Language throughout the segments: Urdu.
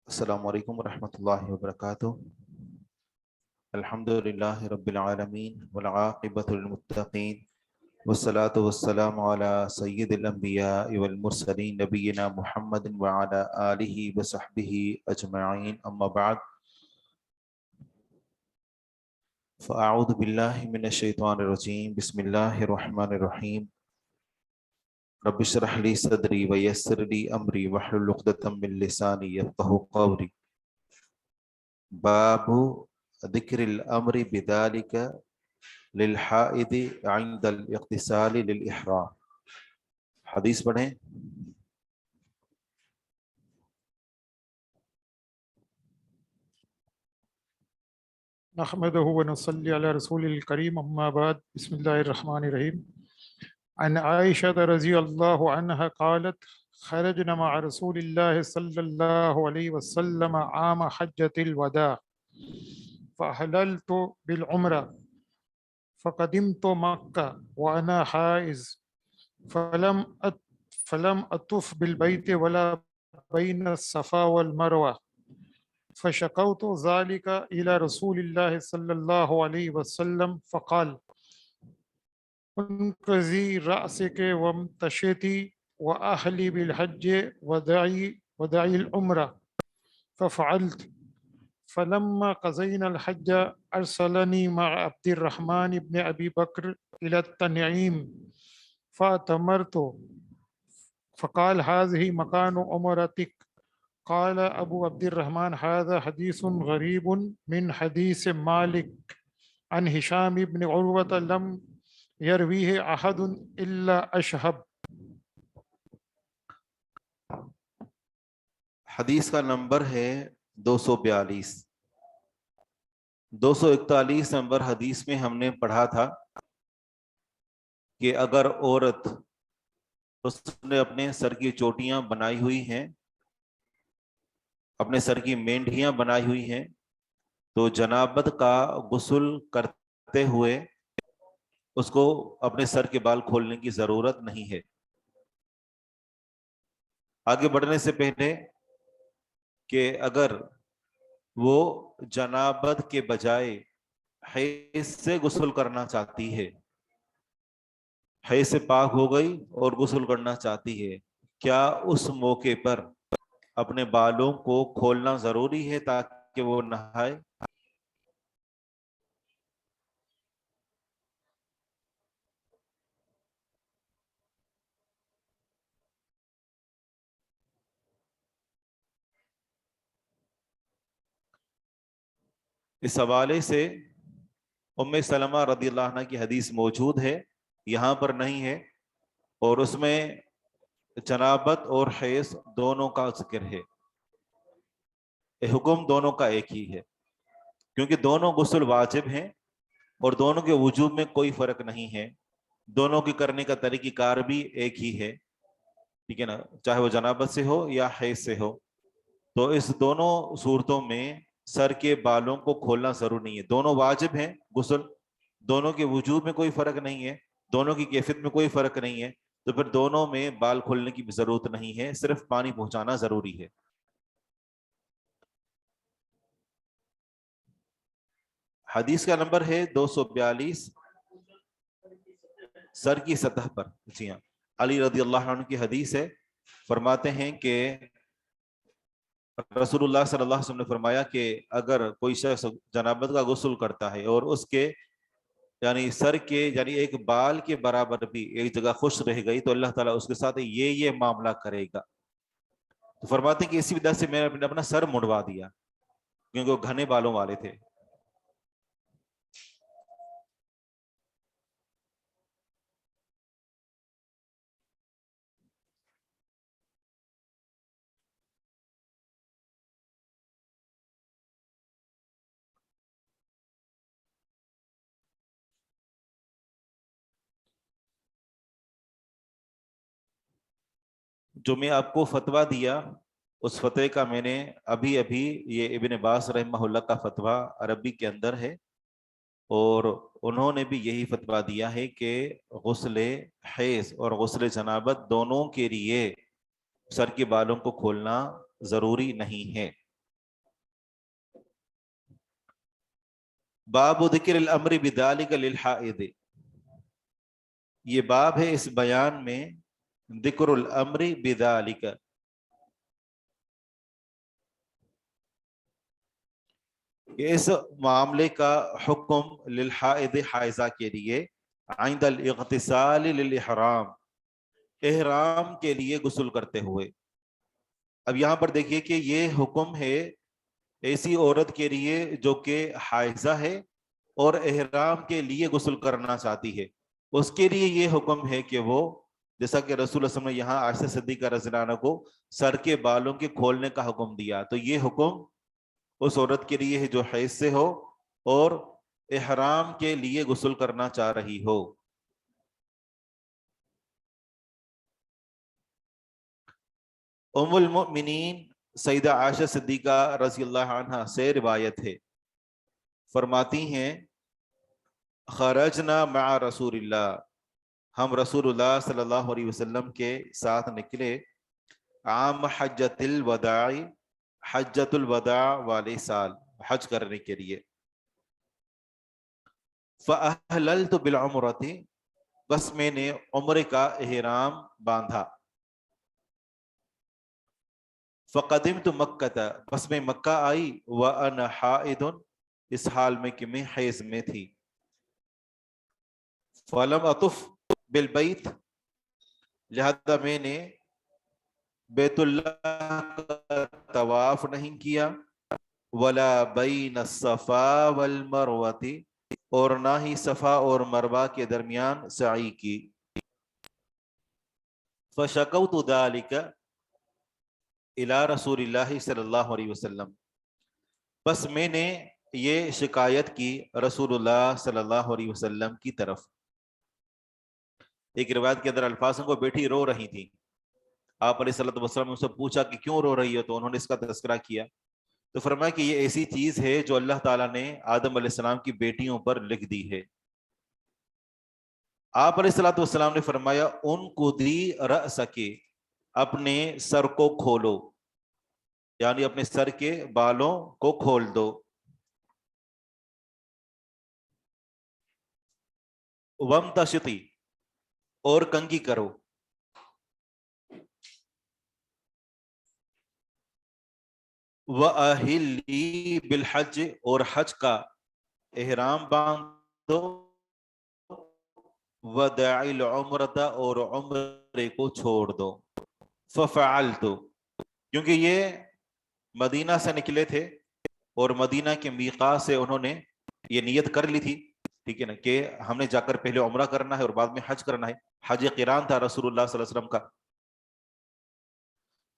السلام علیکم ورحمۃ اللہ وبرکاتہ۔ الحمدللہ رب العالمین والعاقبۃ للمتقین والصلاة والسلام علی سید الانبیاء والمرسلین نبینا محمد وعلی آلہ وصحبہ اجمعین، اما بعد فاعوذ باللہ من الشیطان الرجیم، بسم اللہ الرحمن الرحیم۔ رب اشرح لی صدری ویسر لی امری واحلل عقدۃ من لسانی یفقہوا قولی۔ باب ذکر الامر بذالک للحائض عند الاغتسال للاحرام۔ حدیث پڑھیں۔ نحمده ونصلي على رسول الكريم اما بعد بسم الله الرحمن الرحيم عن عائشة رضي الله عنها قالت خرجنا مع رسول الله صلى الله عليه وسلم عام حجة الوداع فأحللت بالعمرة فقدمت مكة وأنا حائز فلم أطف بالبيت ولا بين الصفا والمروة فشكوت ذلك إلى رسول الله صلى الله عليه وسلم فقال انقضي رأسك وامتشطي وأهلي بالحج ودعي العمرة ففعلت. فلما قضينا الحج أرسلني مع عبد الرحمن بن أبي بكر إلى التنعيم فأتمرت فقال هذه مكان عمرتك. قال ابو عبد الرحمن هذا حديث غريب من حديث مالك عن هشام بن عروة لم يرويه أحد إلا أشهب۔ حدیث کا نمبر ہے 242۔ 241 نمبر حدیث میں ہم نے پڑھا تھا کہ اگر عورت اس نے اپنے سر کی چوٹیاں بنائی ہوئی ہیں، اپنے سر کی مینڈیاں بنائی ہوئی ہیں، تو جنابت کا غسل کرتے ہوئے اس کو اپنے سر کے بال کھولنے کی ضرورت نہیں ہے۔ آگے بڑھنے سے پہلے کہ اگر وہ جنابت کے بجائے حیض سے غسل کرنا چاہتی ہے، حیض سے پاک ہو گئی اور غسل کرنا چاہتی ہے، کیا اس موقع پر اپنے بالوں کو کھولنا ضروری ہے تاکہ وہ نہائے؟ اس حوالے سے ام سلمہ رضی اللہ عنہ کی حدیث موجود ہے، یہاں پر نہیں ہے، اور اس میں جنابت اور حیض دونوں کا ذکر ہے۔ حکم دونوں کا ایک ہی ہے، کیونکہ دونوں غسل واجب ہیں اور دونوں کے وجوب میں کوئی فرق نہیں ہے، دونوں کے کرنے کا طریقہ کار بھی ایک ہی ہے، ٹھیک ہے نا، چاہے وہ جنابت سے ہو یا حیض سے ہو۔ تو اس دونوں صورتوں میں سر کے بالوں کو کھولنا ضرور نہیں ہے، دونوں واجب ہیں غسل، دونوں کے وجوب میں کوئی فرق نہیں ہے، دونوں کی کیفیت میں کوئی فرق نہیں ہے، تو پھر دونوں میں بال کھولنے کی ضرورت نہیں ہے، صرف پانی پہنچانا ضروری ہے۔ حدیث کا نمبر ہے 242، سر کی سطح پر۔ جی ہاں، علی رضی اللہ عنہ کی حدیث ہے، فرماتے ہیں کہ رسول اللہ صلی اللہ علیہ وسلم نے فرمایا کہ اگر کوئی شخص جنابت کا غسل کرتا ہے اور اس کے یعنی سر کے یعنی ایک بال کے برابر بھی ایک جگہ خشک رہ گئی تو اللہ تعالیٰ اس کے ساتھ یہ معاملہ کرے گا۔ تو فرماتے ہیں کہ اسی وجہ سے میں نے اپنا سر مڑوا دیا، کیونکہ وہ گھنے بالوں والے تھے۔ جو میں آپ کو فتویٰ دیا اس فتوے کا میں نے ابھی یہ ابن باز رحمہ اللہ کا فتویٰ عربی کے اندر ہے، اور انہوں نے بھی یہی فتویٰ دیا ہے کہ غسل حیض اور غسل جنابت دونوں کے لیے سر کے بالوں کو کھولنا ضروری نہیں ہے۔ باب ذکر الامر بذالک للحائض، یہ باب ہے اس بیان میں ذکر الامر بذالک، کہ اس معاملے کا حکم للحائض حائضہ کے لیے عند الاغتسال للاحرام، احرام کے لیے غسل کرتے ہوئے۔ اب یہاں پر دیکھیے کہ یہ حکم ہے ایسی عورت کے لیے جو کہ حائضہ ہے اور احرام کے لیے غسل کرنا چاہتی ہے، اس کے لیے یہ حکم ہے کہ وہ، جیسا کہ رسول اللہ صلی اللہ علیہ وسلم نے یہاں عائشہ صدیقہ رضی اللہ عنہ کو سر کے بالوں کے کھولنے کا حکم دیا، تو یہ حکم اس عورت کے لیے ہے جو حیض سے ہو اور احرام کے لیے غسل کرنا چاہ رہی ہو۔ ام المؤمنین سیدہ عائشہ صدیقہ رضی اللہ عنہ سے روایت ہے، فرماتی ہیں خرجنا مع رسول اللہ، ہم رسول اللہ صلی اللہ علیہ وسلم کے ساتھ نکلے عام حجت الوداع، حجت الوداع والے سال حج کرنے کے لیے، فأہللت بالعمرۃ، بس میں نے عمرے کا احرام باندھا، فقدمت مکہ، بس میں مکہ آئی، وأنا حائض، اس حال میں کہ میں حیض میں تھی، فلم اطف بالبیت، لہذا میں نے بیت اللہ کا طواف نہیں کیا، ولا بین الصفا والمروۃ، اور نہ ہی صفا اور مروہ کے درمیان سعی کی، فشکوت ذلک الی رسول اللہ صلی اللہ علیہ وسلم، بس میں نے یہ شکایت کی رسول اللہ صلی اللہ علیہ وسلم کی طرف۔ ایک روایت کے اندر الفاظ کو بیٹھی رو رہی تھی، آپ علیہ الصلوۃ والسلام نے ان سے پوچھا کہ کیوں رو رہی ہو، تو انہوں نے اس کا تذکرہ کیا، تو فرمایا کہ یہ ایسی چیز ہے جو اللہ تعالیٰ نے آدم علیہ السلام کی بیٹیوں پر لکھ دی ہے۔ آپ علیہ الصلوۃ والسلام نے فرمایا انقضی رأسک، اپنے سر کو کھولو، یعنی اپنے سر کے بالوں کو کھول دو، وامتشطی، اور کنگھی کرو، وَأَحِلِّي بِالْحَجِّ، اور حج کا احرام باندھو، وَدَعِي الْعُمْرَةَ، اور عمرے کو چھوڑ دو، فَفَعَلْتُ، کیونکہ یہ مدینہ سے نکلے تھے اور مدینہ کے میقات سے انہوں نے یہ نیت کر لی تھی، ٹھیک ہے نا، کہ ہم نے جا کر پہلے عمرہ کرنا ہے اور بعد میں حج کرنا ہے، حج قران تھا رسول اللہ صلی اللہ علیہ وسلم کا،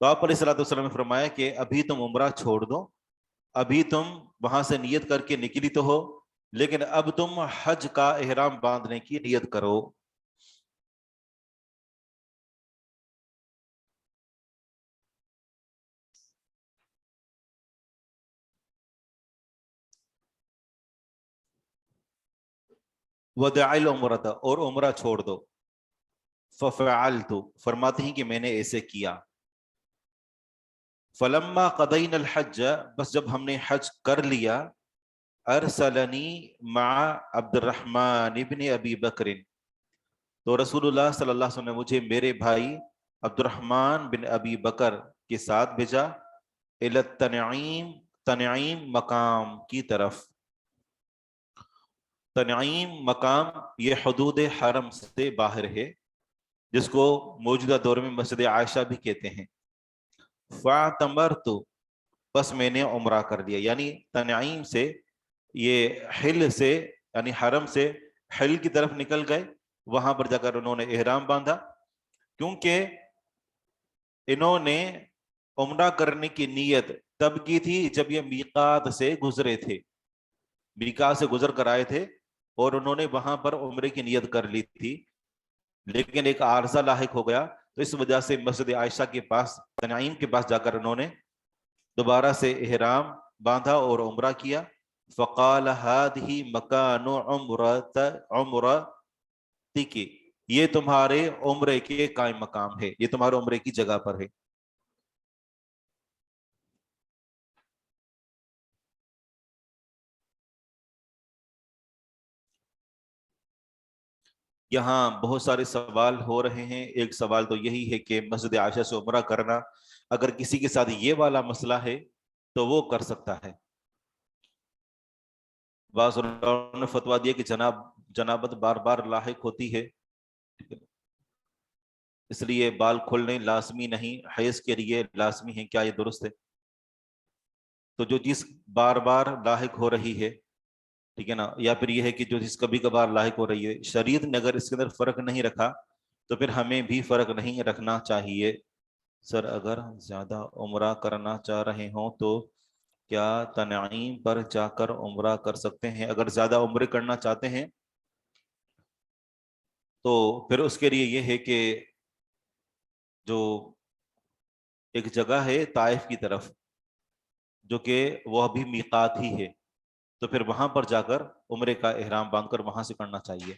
تو آپ علیہ الصلوۃ والسلام نے فرمایا کہ ابھی تم عمرہ چھوڑ دو، ابھی تم وہاں سے نیت کر کے نکلی تو ہو، لیکن اب تم حج کا احرام باندھنے کی نیت کرو۔ وَدَعِي الْعُمْرَةَ، اور عمرہ چھوڑ دو، فَفَعَلْتُ، فرماتے ہیں کہ میں نے ایسے کیا، فَلَمَّا قَضَيْنَا الْحَجَّ، بس جب ہم نے حج کر لیا، ارسلنی مع عبد الرحمن ابن ابی بکر، تو رسول اللہ صلی اللہ علیہ وسلم نے مجھے میرے بھائی عبد الرحمن بن ابی بکر کے ساتھ بھیجا، الی التنعیم، تنعیم مقام کی طرف، تنعیم مقام یہ حدود حرم سے باہر ہے، جس کو موجودہ دور میں مسجد عائشہ بھی کہتے ہیں، فاعتمرت، بس میں نے عمرہ کر لیا، یعنی تنعیم سے، یہ حل سے یعنی حرم سے حل کی طرف نکل گئے، وہاں پر جا کر انہوں نے احرام باندھا، کیونکہ انہوں نے عمرہ کرنے کی نیت تب کی تھی جب یہ میقات سے گزرے تھے، میقات سے گزر کر آئے تھے اور انہوں نے وہاں پر عمرے کی نیت کر لی تھی، لیکن ایک عارضہ لاحق ہو گیا، تو اس وجہ سے مسجد عائشہ کے پاس، تنعیم کے پاس جا کر انہوں نے دوبارہ سے احرام باندھا اور عمرہ کیا، فقال هذه مکان عمرتک، یہ تمہارے عمرے کے قائم مقام ہے، یہ تمہارے عمرے کی جگہ پر ہے۔ یہاں بہت سارے سوال ہو رہے ہیں. ایک سوال تو یہی ہے کہ مسجد عائشہ سے عمرہ کرنا، اگر کسی کے ساتھ یہ والا مسئلہ ہے تو وہ کر سکتا ہے. بعض علماء نے فتویٰ دیا کہ جنابت بار بار لاحق ہوتی ہے، اس لیے بال کھولنے لازمی نہیں، حیض کے لیے لازمی ہے. کیا یہ درست ہے؟ تو جو چیز بار بار لاحق ہو رہی ہے، ٹھیک ہے نا، یا پھر یہ ہے کہ جو چیز کبھی کبھار لاحق ہو رہی ہے، شریعت نے اگر اس کے اندر فرق نہیں رکھا تو پھر ہمیں بھی فرق نہیں رکھنا چاہیے. سر اگر زیادہ عمرہ کرنا چاہ رہے ہوں تو کیا تنعیم پر جا کر عمرہ کر سکتے ہیں؟ اگر زیادہ عمرے کرنا چاہتے ہیں تو پھر اس کے لیے یہ ہے کہ جو ایک جگہ ہے طائف کی طرف، جو کہ وہ بھی میقات ہی ہے، تو پھر وہاں پر جا کر عمرے کا احرام باندھ کر وہاں سے کرنا چاہیے.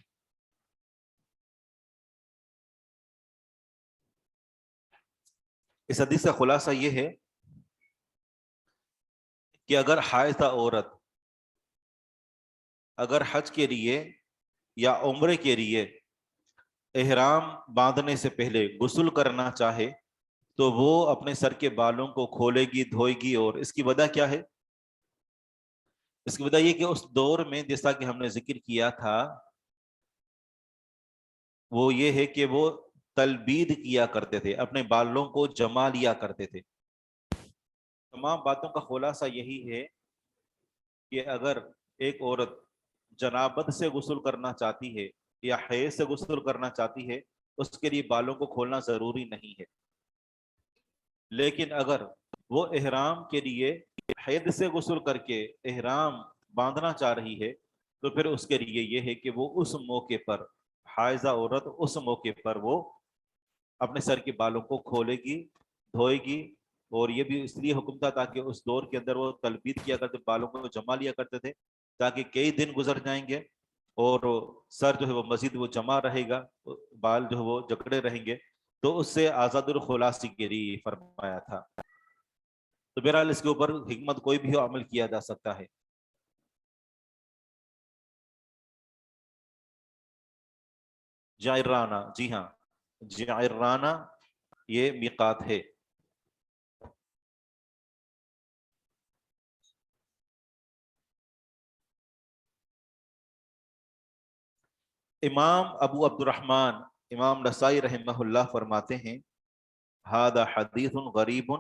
اس حدیث کا خلاصہ یہ ہے کہ اگر حائضہ عورت اگر حج کے لیے یا عمرے کے لیے احرام باندھنے سے پہلے غسل کرنا چاہے تو وہ اپنے سر کے بالوں کو کھولے گی، دھوئے گی. اور اس کی وجہ کیا ہے؟ اس کی وجہ یہ کہ اس دور میں جیسا کہ ہم نے ذکر کیا تھا وہ یہ ہے کہ وہ تلبید کیا کرتے تھے، اپنے بالوں کو جما لیا کرتے تھے. تمام باتوں کا خلاصہ یہی ہے کہ اگر ایک عورت جنابت سے غسل کرنا چاہتی ہے یا حیض سے غسل کرنا چاہتی ہے، اس کے لیے بالوں کو کھولنا ضروری نہیں ہے. لیکن اگر وہ احرام کے لیے حیض سے غسل کر کے احرام باندھنا چاہ رہی ہے تو پھر اس کے لیے یہ ہے کہ وہ اس موقع پر، حائضہ عورت اس موقع پر وہ اپنے سر کے بالوں کو کھولے گی، دھوئے گی. اور یہ بھی اس لیے حکم تھا تاکہ اس دور کے اندر وہ تلبید کیا کرتے، بالوں کو جما لیا کرتے تھے، تاکہ کئی دن گزر جائیں گے اور سر جو ہے وہ مزید وہ جمع رہے گا، بال جو ہے وہ جکڑے رہیں گے، تو اس سے آزاد الخلاصی کے لیے فرمایا تھا. تو بہرحال اس کے اوپر حکمت کوئی بھی عمل کیا جا سکتا ہے. جائرانہ، جی ہاں، جائرانہ یہ میقات ہے. امام ابو عبد الرحمن امام نسائی رحمہ اللہ فرماتے ہیں ھذا حدیث غریب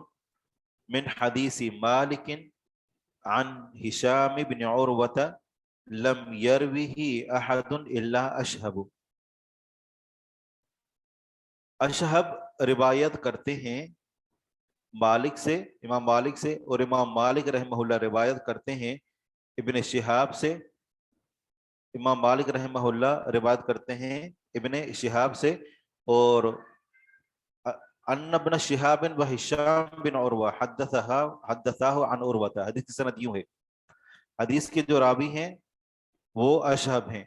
من حدیث مالک عن ہشام بن عروۃ لم یروہ احد الا اشہب. اشہب روایت کرتے ہیں مالک سے، امام مالک سے، اور امام مالک رحمہ اللہ روایت کرتے ہیں ابن شہاب سے. امام مالک رحمہ اللہ روایت کرتے ہیں ابن شہاب سے، اور ان ابن شہاب و ہشام بن عروہ حدثہ عن عروہ. حدیث کی سند یوں ہے، حدیث کے جو راوی ہیں وہ اشہب ہیں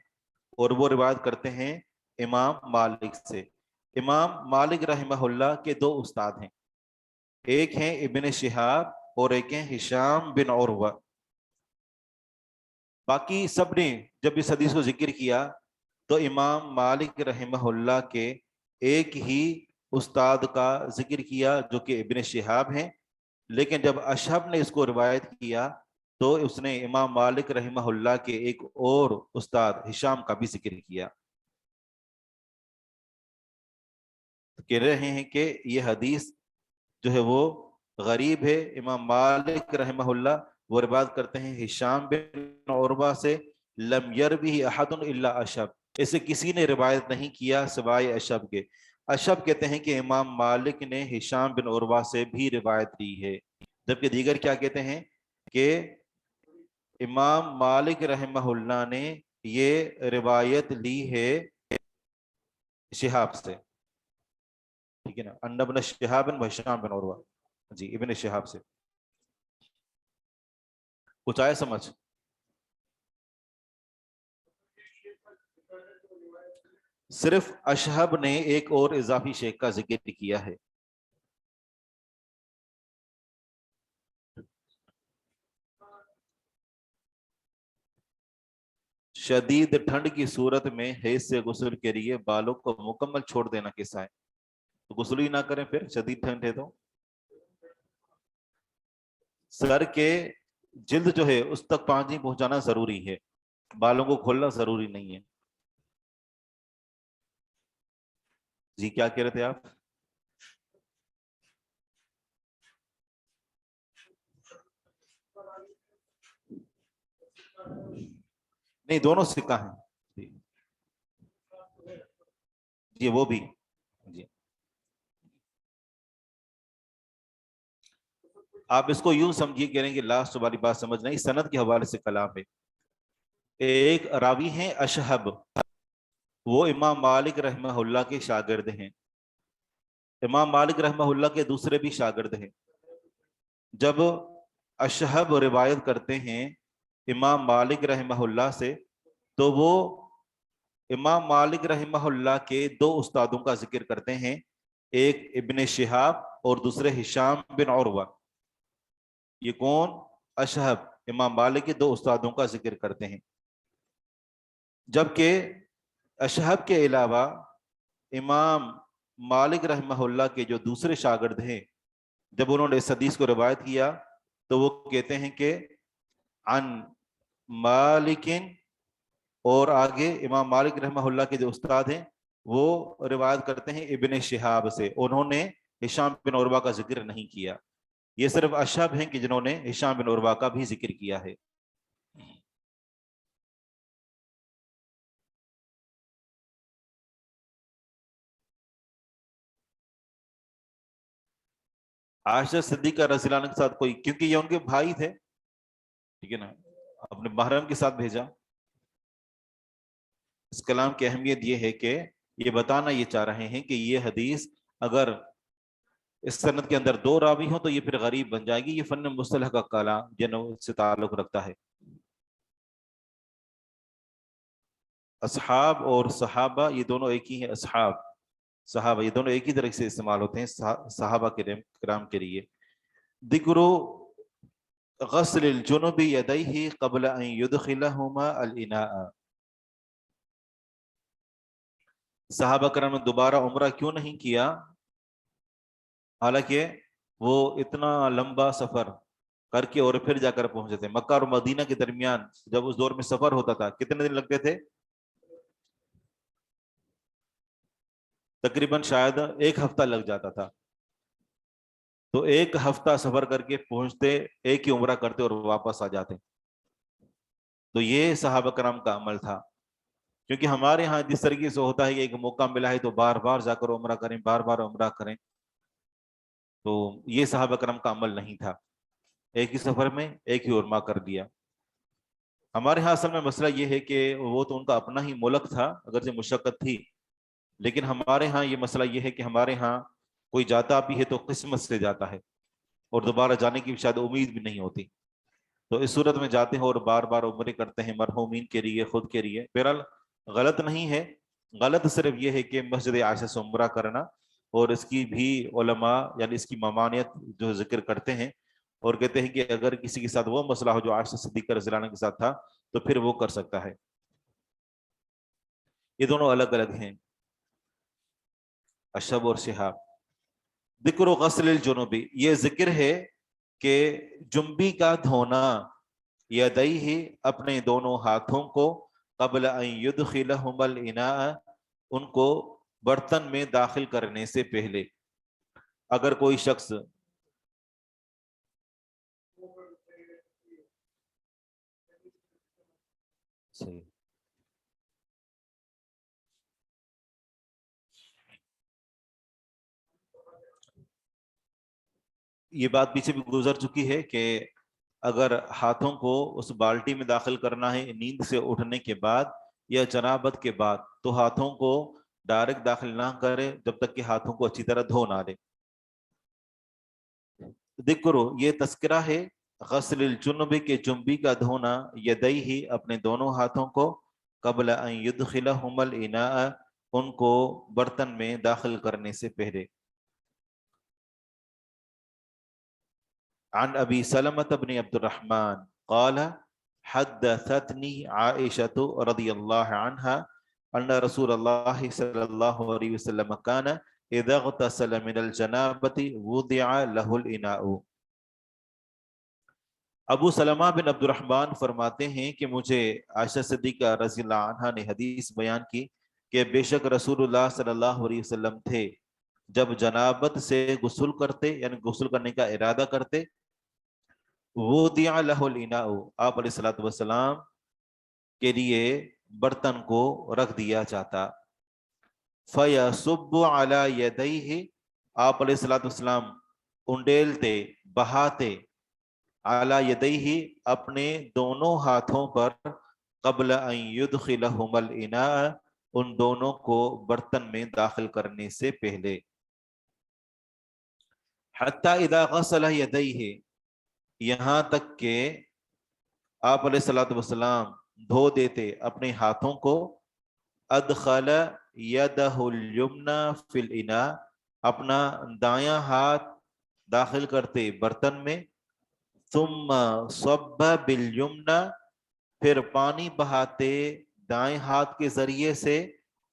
اور وہ روایت کرتے ہیں امام مالک سے. امام مالک رحمہ اللہ کے دو استاد ہیں، ایک ہیں ابن شہاب اور ایک ہیں ہشام بن عروہ. باقی سب نے جب اس حدیث کو ذکر کیا تو امام مالک رحمہ اللہ کے ایک ہی استاد کا ذکر کیا جو کہ ابن شہاب ہیں، لیکن جب اشہب نے اس کو روایت کیا تو اس نے امام مالک رحمہ اللہ کے ایک اور استاد ہشام کا بھی ذکر کیا. کہہ رہے ہیں کہ یہ حدیث جو ہے وہ غریب ہے. امام مالک رحمہ اللہ وہ روایت کرتے ہیں ہشام بن عروہ سے، لم یروہ احد الا اشہب، اسے کسی نے روایت نہیں کیا سوائے اشہب کے. اشہب کہتے ہیں کہ امام مالک نے ہشام بن عروہ سے بھی روایت لی ہے، جبکہ دیگر کیا کہتے ہیں کہ امام مالک رحمہ اللہ نے یہ روایت لی ہے شہاب سے. ٹھیک ہے نا، ان ابن شہاب و ہشام بن عروہ، جی ابن شہاب سے. کچھ آئے سمجھ؟ صرف اشہب نے ایک اور اضافی شیخ کا ذکر کیا ہے. شدید ٹھنڈ کی صورت میں حیض سے غسل کے لیے بالوں کو مکمل چھوڑ دینا کیسا ہے؟ تو غسل ہی نہ کریں پھر شدید ٹھنڈ ہے تو؟ سر کے جلد جو ہے اس تک پانی پہنچانا ضروری ہے، بالوں کو کھولنا ضروری نہیں ہے۔ جی کیا کہہ رہے تھے آپ؟ نہیں دونوں سکہ ہیں جی وہ بھی جی۔ آپ اس کو یوں سمجھیے، کہہ رہے ہیں کہ لاسٹ والی بات سمجھنا، اس سند کے حوالے سے کلام ہے۔ ایک راوی ہیں اشہب، وہ امام مالک رحمہ اللہ کے شاگرد ہیں۔ امام مالک رحمہ اللہ کے دوسرے بھی شاگرد ہیں۔ جب اشہب روایت کرتے ہیں امام مالک رحمہ اللہ سے، تو وہ امام مالک رحمہ اللہ کے دو استادوں کا ذکر کرتے ہیں، ایک ابن شہاب اور دوسرے ہشام بن عروہ۔ یہ کون؟ اشہب امام مالک کے دو استادوں کا ذکر کرتے ہیں۔ جبکہ اشہب کے علاوہ امام مالک رحمہ اللہ کے جو دوسرے شاگرد ہیں، جب انہوں نے اس حدیث کو روایت کیا تو وہ کہتے ہیں کہ عن مالکن، اور آگے امام مالک رحمہ اللہ کے جو استاد ہیں وہ روایت کرتے ہیں ابن شہاب سے، انہوں نے ہشام بن عروہ کا ذکر نہیں کیا۔ یہ صرف اشہب ہیں کہ جنہوں نے ہشام بن عروہ کا بھی ذکر کیا ہے۔ عائشہ صدیقہ رضی اللہ عنہ کے ساتھ کوئی، کیونکہ یہ ان کے بھائی تھے، ٹھیک ہے نا، اپنے محرم کے ساتھ بھیجا۔ اس کلام کی اہمیت یہ ہے کہ یہ بتانا یہ چاہ رہے ہیں کہ یہ حدیث اگر اس سند کے اندر دو راوی ہوں تو یہ پھر غریب بن جائے گی۔ یہ فن مصطلح کا کلام جنوں سے تعلق رکھتا ہے۔ اصحاب اور صحابہ یہ دونوں ایک ہی ہیں، اصحاب صحابہ یہ دونوں ایک ہی طرح سے استعمال ہوتے ہیں صحابہ کرام کے لیے۔ ذکر غسل الجنب یدیہ قبل ان یدخلہما الاناء، صحابہ کرام نے دوبارہ عمرہ کیوں نہیں کیا، حالانکہ وہ اتنا لمبا سفر کر کے اور پھر جا کر پہنچے تھے مکہ اور مدینہ کے درمیان۔ جب اس دور میں سفر ہوتا تھا کتنے دن لگتے تھے؟ تقریباً شاید ایک ہفتہ لگ جاتا تھا۔ تو ایک ہفتہ سفر کر کے پہنچتے، ایک ہی عمرہ کرتے اور واپس آ جاتے۔ تو یہ صحابہ کرام کا عمل تھا۔ کیونکہ ہمارے ہاں جس طریقے سے ہوتا ہے کہ ایک موقع ملا ہے تو بار بار جا کر عمرہ کریں، بار بار عمرہ کریں، تو یہ صحابہ کرام کا عمل نہیں تھا، ایک ہی سفر میں ایک ہی عمرہ کر دیا۔ ہمارے ہاں اصل میں مسئلہ یہ ہے کہ وہ تو ان کا اپنا ہی ملک تھا، اگرچہ مشقت تھی، لیکن ہمارے ہاں یہ مسئلہ یہ ہے کہ ہمارے ہاں کوئی جاتا بھی ہے تو قسمت سے جاتا ہے، اور دوبارہ جانے کی شاید امید بھی نہیں ہوتی۔ تو اس صورت میں جاتے ہیں اور بار بار عمرے کرتے ہیں، مرحومین کے لیے، خود کے لیے۔ بہرحال غلط نہیں ہے، غلط صرف یہ ہے کہ مسجد عائشہ سے عمرہ کرنا، اور اس کی بھی علماء یعنی اس کی ممانعت جو ذکر کرتے ہیں اور کہتے ہیں کہ اگر کسی کے ساتھ وہ مسئلہ ہو جو عائشہ صدیقہ رضی اللہ عنہ کے ساتھ تھا تو پھر وہ کر سکتا ہے۔ یہ دونوں الگ الگ ہیں، اشہب اور شہاب۔ ذکر غسل الجنوبی، یہ ذکر ہے کہ جنبی کا دھونا، یدیہ اپنے دونوں ہاتھوں کو، قبل ان یدخلہما الاناء ان کو برتن میں داخل کرنے سے پہلے۔ اگر کوئی شخص یہ بات پیچھے بھی گزر چکی ہے کہ اگر ہاتھوں کو اس بالٹی میں داخل کرنا ہے نیند سے اٹھنے کے بعد یا جنابت کے بعد، تو ہاتھوں کو ڈائریکٹ داخل نہ کرے جب تک کہ ہاتھوں کو اچھی طرح دھو نہ لے۔ ذکر یہ تذکرہ ہے غسل الجنب کے جنبی کا دھونا، یدیہ اپنے دونوں ہاتھوں کو، قبل ان یدخلہما الاناء ان کو برتن میں داخل کرنے سے پہلے۔ عن ابی سلمۃ بن عبد الرحمن قال حدثتنی عائشۃ رضی اللہ عنہا ان رسول اللہ صلی اللہ علیہ وسلم کان اذا اغتسل من الجنابۃ وضع له الاناء۔ ابو سلمہ بن عبد الرحمن فرماتے ہیں کہ مجھے عائشہ صدیقہ رضی اللہ عنہا نے حدیث بیان کی کہ بے شک رسول اللہ صلی اللہ علیہ وسلم تھے جب جنابت سے غسل کرتے یعنی غسل کرنے کا ارادہ کرتے وضع له الاناء، آپ علیہ الصلوۃ والسلام کے لیے برتن کو رکھ دیا جاتا۔ فَيَصُبُّ عَلَى يَدَيْهِ، آپ علیہ الصلوۃ والسلام انڈیلتے بہاتے علی یدیہ اپنے دونوں ہاتھوں پر قبل ان یدخلہم الاناء، ان دونوں کو برتن میں داخل کرنے سے پہلے، حتی اذا غسل یدیہ، یہاں تک کہ آپ علیہ الصلوۃ والسلام دھو دیتے اپنے ہاتھوں کو، ادخل یدہ الیمنی فی الاناء، اپنا دایاں ہاتھ داخل کرتے برتن میں، ثم صب بالیمنی، پھر پانی بہاتے دائیں ہاتھ کے ذریعے سے،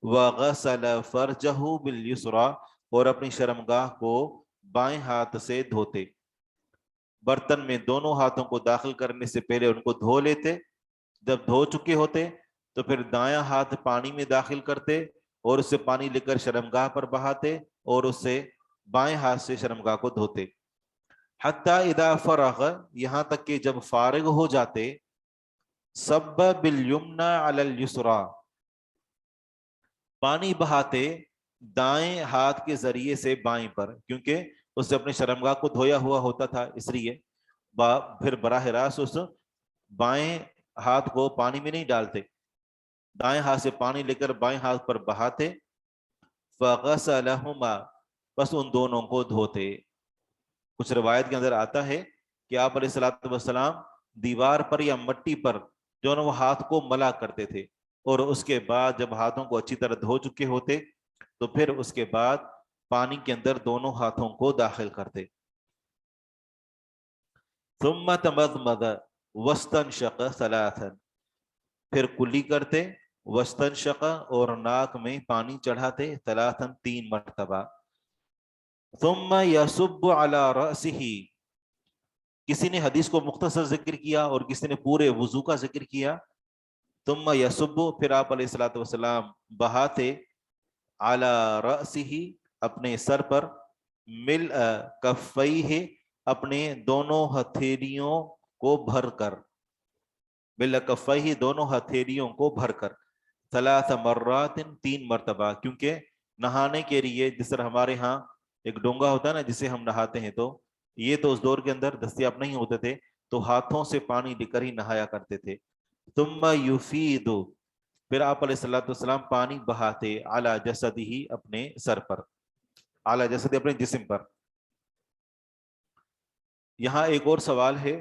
وغسل فرجہ بالیسری، اور اپنی شرمگاہ کو بائیں ہاتھ سے دھوتے۔ برتن میں دونوں ہاتھوں کو داخل کرنے سے پہلے ان کو دھو لیتے، جب دھو چکے ہوتے تو پھر دایاں ہاتھ پانی میں داخل کرتے اور اس سے پانی لے کر شرمگاہ پر بہاتے اور اس سے بائیں ہاتھ سے شرمگاہ کو دھوتے، حتی اذا فرغ، یہاں تک کہ جب فارغ ہو جاتے، صب بالیمنی علی الیسری، پانی بہاتے دائیں ہاتھ کے ذریعے سے بائیں پر، کیونکہ اس سے اپنے شرمگاہ کو دھویا ہوا ہوتا تھا، اس لیے پھر براہ راست اس بائیں ہاتھ کو پانی میں نہیں ڈالتے، دائیں ہاتھ سے پانی لے کر بائیں ہاتھ پر بہاتے، فغسلہما، بس ان دونوں کو دھوتے۔ کچھ روایت کے اندر آتا ہے کہ آپ علیہ الصلوۃ والسلام دیوار پر یا مٹی پر جو ہے وہ ہاتھ کو ملا کرتے تھے، اور اس کے بعد جب ہاتھوں کو اچھی طرح دھو چکے ہوتے تو پھر اس کے بعد پانی کے اندر دونوں ہاتھوں کو داخل کرتے۔ ثم تمضمض واستنشق ثلاثا، پھر کلی کرتے، واستنشق، اور ناک میں پانی چڑھاتے، ثلاثا، 3 مرتبہ۔ ثم یصب علی رأسہ، کسی نے حدیث کو مختصر ذکر کیا اور کسی نے پورے وضو کا ذکر کیا۔ ثم یصب، پھر آپ علیہ الصلوۃ والسلام بہاتے، علی رأسہ، اپنے سر پر، ملء کفیہ، اپنے دونوں ہتھیلیوں کو بھر کر، ملء کفیہ، دونوں ہتھیلیوں کو بھر کر، 3 مرات، 3 مرتبہ، کیونکہ نہانے کے لیے جس طرح ہمارے ہاں ایک ڈونگا ہوتا ہے نا جسے ہم نہاتے ہیں، تو یہ تو اس دور کے اندر دستیاب نہیں ہوتے تھے، تو ہاتھوں سے پانی لے کر ہی نہایا کرتے تھے۔ ثم یفید، پھر آپ علیہ الصلوۃ والسلام پانی بہاتے، علی جسدہ، اپنے سر پر، اعلیٰ جسد، اپنے جسم پر۔ یہاں ایک اور سوال ہے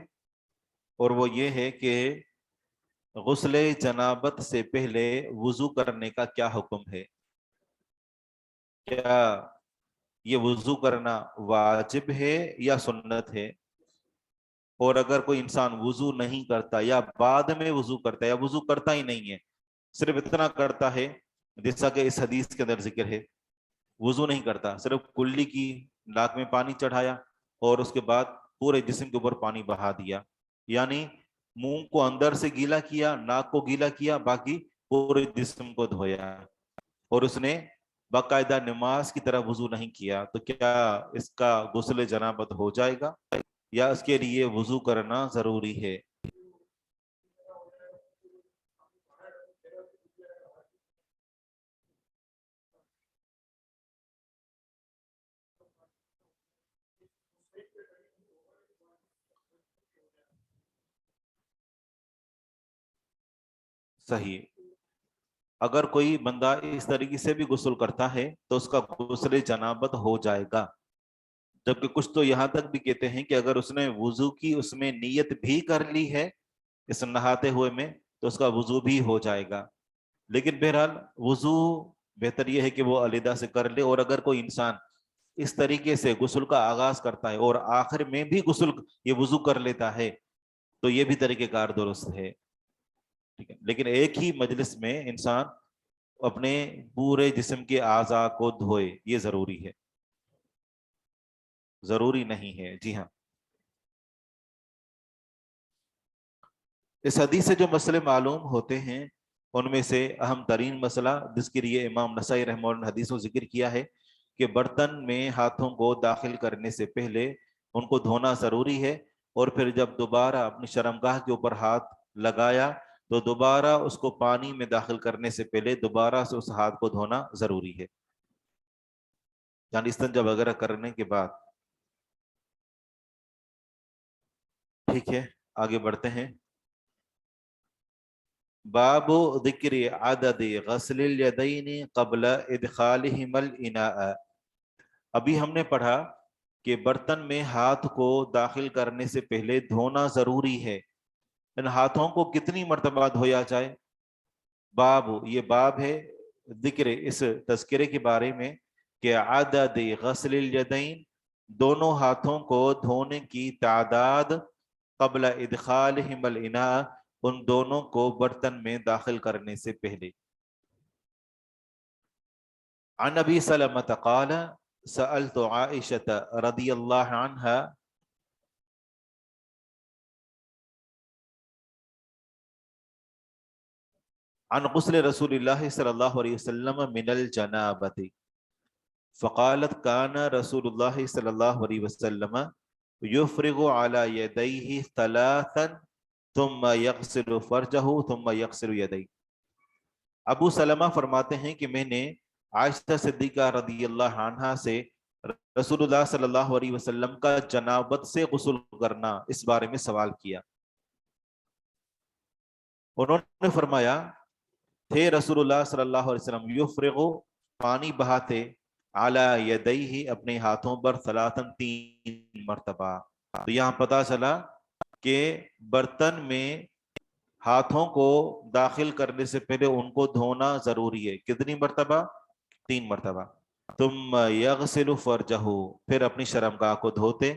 اور وہ یہ ہے کہ غسل جنابت سے پہلے وضو کرنے کا کیا حکم ہے؟ کیا یہ وضو کرنا واجب ہے یا سنت ہے؟ اور اگر کوئی انسان وضو نہیں کرتا یا بعد میں وضو کرتا ہے یا وضو کرتا ہی نہیں ہے، صرف اتنا کرتا ہے جیسا کہ اس حدیث کے اندر ذکر ہے، وضو نہیں کرتا، صرف کلی کی، ناک میں پانی چڑھایا اور اس کے بعد پورے جسم کے اوپر پانی بہا دیا، یعنی منہ کو اندر سے گیلا کیا، ناک کو گیلا کیا، باقی پورے جسم کو دھویا، اور اس نے باقاعدہ نماز کی طرح وضو نہیں کیا، تو کیا اس کا غسل جنابت ہو جائے گا یا اس کے لیے وضو کرنا ضروری ہے؟ صحیح، اگر کوئی بندہ اس طریقے سے بھی غسل کرتا ہے تو اس کا غسل جنابت ہو جائے گا، جبکہ کچھ تو یہاں تک بھی کہتے ہیں کہ اگر اس نے وضو کی اس میں نیت بھی کر لی ہے اس نہاتے ہوئے میں تو اس کا وضو بھی ہو جائے گا، لیکن بہرحال وضو بہتر یہ ہے کہ وہ علیحدہ سے کر لے، اور اگر کوئی انسان اس طریقے سے غسل کا آغاز کرتا ہے اور آخر میں بھی غسل یہ وضو کر لیتا ہے تو یہ بھی طریقہ کار درست ہے، ٹھیک ہے، لیکن ایک ہی مجلس میں انسان اپنے پورے جسم کے اعضاء کو دھوئے یہ ضروری ہے، ضروری نہیں ہے۔ جی ہاں، اس حدیث سے جو مسئلے معلوم ہوتے ہیں ان میں سے اہم ترین مسئلہ جس کے لیے امام نسائی رحمہ اللہ نے حدیث کو ذکر کیا ہے کہ برتن میں ہاتھوں کو داخل کرنے سے پہلے ان کو دھونا ضروری ہے، اور پھر جب دوبارہ اپنی شرمگاہ کے اوپر ہاتھ لگایا تو دوبارہ اس کو پانی میں داخل کرنے سے پہلے دوبارہ سے اس ہاتھ کو دھونا ضروری ہے، یعنی استنجا وغیرہ کرنے کے بعد۔ ٹھیک ہے، آگے بڑھتے ہیں۔ باب ذکر عدد غسل الیدین قبل ادخالہما الاناء۔ ابھی ہم نے پڑھا کہ برتن میں ہاتھ کو داخل کرنے سے پہلے دھونا ضروری ہے، ان ہاتھوں کو کتنی مرتبہ دھویا جائے؟ باب، یہ باب ہے ذکر، اس تذکرے کے بارے میں کہ عدد غسل الیدین، دونوں ہاتھوں کو دھونے کی تعداد، قبل ادخالہما الاناء، ان دونوں کو برتن میں داخل کرنے سے پہلے۔ عن ابی سلمۃ قال سألت عائشة رضی اللہ عنہا عن غسل رسول اللہ صلی اللہ علیہ وسلم من الجنابۃ فقالت كان رسول اللہ صلی اللہ علیہ وسلم يفرغ على يديه ثلاثا ثم يغسل فرجه ثم يغسل يديه۔ ابو سلمہ فرماتے ہیں کہ میں نے عائشہ صدیقہ رضی اللہ عنہا سے رسول اللہ صلی اللہ علیہ وسلم کا جنابت سے غسل کرنا اس بارے میں سوال کیا۔ انہوں نے فرمایا تھے رسول اللہ صلی اللہ علیہ وسلم یفرغ، پانی بہاتے، علی یدیہ، اپنے ہاتھوں پر، ثلاثاً، 3 مرتبہ۔ تو یہاں پتہ چلا کہ برتن میں ہاتھوں کو داخل کرنے سے پہلے ان کو دھونا ضروری ہے، کتنی مرتبہ؟ 3 مرتبہ۔ ثم یغسل فرجہ، پھر اپنی شرمگاہ کو دھوتے،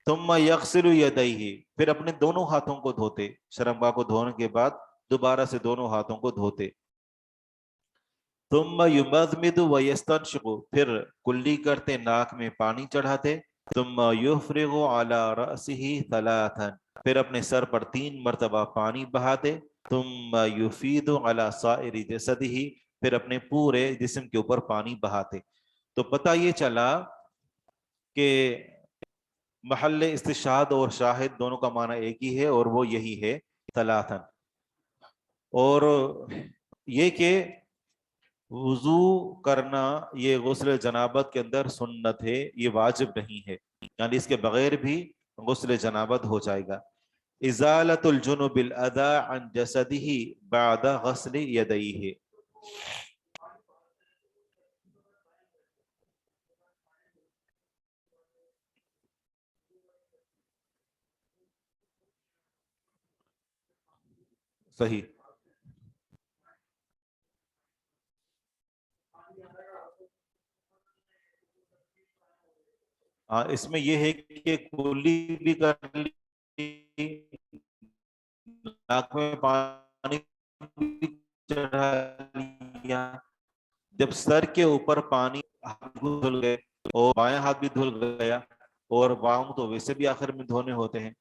ثم یغسل یدیہ، پھر اپنے دونوں ہاتھوں کو دھوتے، شرمگاہ کو دھونے کے بعد دوبارہ سے دونوں ہاتھوں کو دھوتے، ثم یمضمض ویستنشق، پھر کلی کرتے، ناک میں پانی چڑھاتے، ثم یفرغ علی رأسہ ثلاثا، پھر اپنے سر پر 3 مرتبہ پانی بہاتے، ثم یفیض علی سائر جسدہ، پھر اپنے پورے جسم کے اوپر پانی بہاتے۔ تو پتہ یہ چلا کہ محل استشہاد اور شاہد دونوں کا معنی ایک ہی ہے، اور وہ یہی ہے ثلاثا، اور یہ کہ وضو کرنا یہ غسل جنابت کے اندر سنت ہے، یہ واجب نہیں ہے، یعنی اس کے بغیر بھی غسل جنابت ہو جائے گا۔ ازالۃ الجنب الاذى عن جسدہ بعد غسل یدیہ۔ صحیح، ہاں، اس میں یہ ہے کہ کلی بھی کر لی، ناک میں پانی بھی چڑھا لیا، جب سر کے اوپر پانی، ہاتھ دھل گئے اور بائیں ہاتھ بھی دھل گیا، اور پاؤں تو ویسے بھی آخر میں دھونے ہوتے ہیں۔